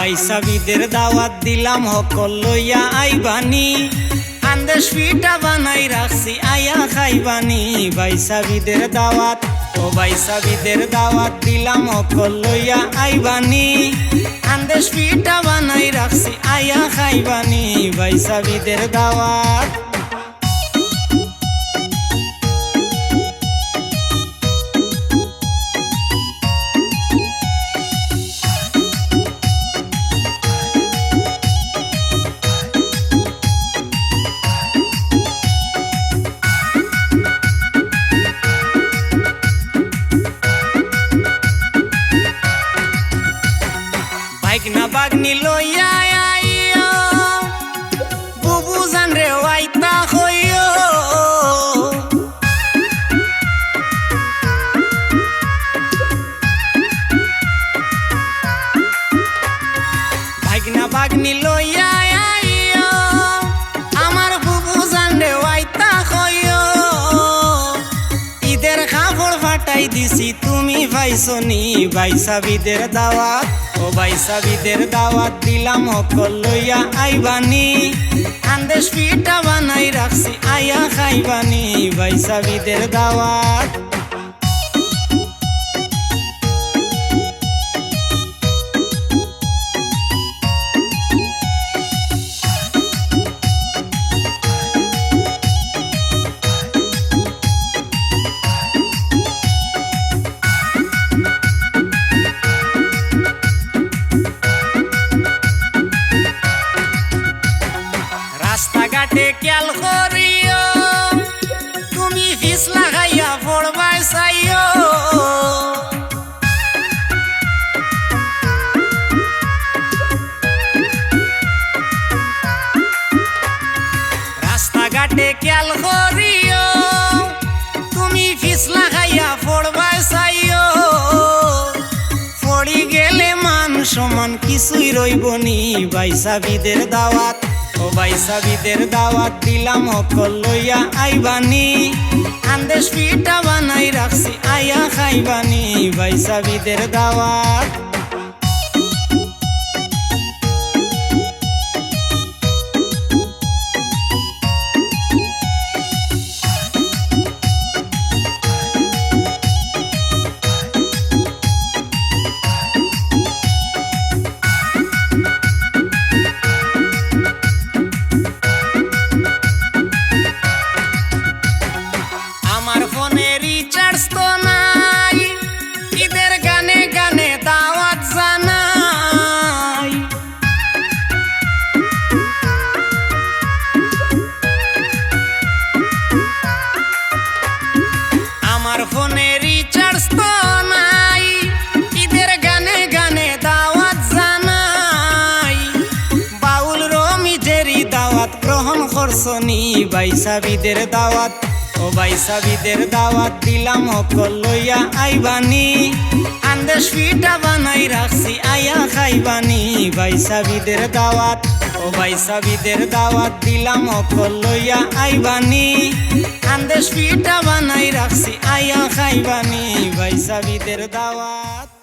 বাইসা বিদের দাওয়াত দিলাম হকল লইয়া আইবানি আন্দেশ পিঠা বানাই রাখছি আয়া খাইবানি বাইসা বিদের দাওয়াত ও বাইসা বিদের দাওয়াত দিলাম হকল লইয়া আইবানি আন্দেশ পিঠা বানাই রাখছি আয়া খাইবানি বাইসা বিদের দাওয়াত না বাগনি লইয়া আইও বুবু জান রে ওয়াইতা হইও ভাগনা বাগনি লইয়া আইও আমার বুবু জান রে ওয়াইতা হইও ঈদের খাবার ফাটাই দিছি তুমি ভাইসনি বাইসা বিদের দাওয়াত ও বাইসা বিদের দাওয়াত দিলাম হকল লইয়া আইবানি আন্দেশ পিঠা বানাই রাখছি আয়া খাইবানি বাইসা বিদের দাওয়াত রাস্তাঘাটে খেয়াল করিও তুমি ফিস লাগাইয়া পড়বাই চাইও রাস্তাঘাটে খেয়াল করিও তুমি ফিস লাগাইয়া পড়বাই চাইও পড়ি গেলে মান সমান কিছুই রইবনি বাইসা বিদের দাওয়াত ও বাইসা বিদের দাওয়াত দিলাম হকল লইয়া আইবানি আন্দেশ পিঠা বানাই রাখছি আয়া খাইবানি বাইসা বিদের দাওয়াত আমার ফোনে রিচার্জ তো নাই ঈদের গানে গানে দাওয়াত জানাই আমার ফোনে রিচার্জ তো নাই ঈদের গানে গানে দাওয়াত জানাই বাউল রমিজেরি দাওয়াত গ্রহণ করছনি বাইসা বিদের দাওয়াত ও বাইসা বিদের দাওয়াত দিলাম হকল লইয়া আইবানি আন্দেশ পিঠা বানাই রাখছি আয়া খাইবানি বাইসা বিদের দাওয়াত ও বাইসা বিদের দাওয়াত দিলাম হকল লইয়া আইবানি আন্দেশ পিঠা বানাই রাখছি আয়া খাইবানি বাইসা বিদের দাওয়াত।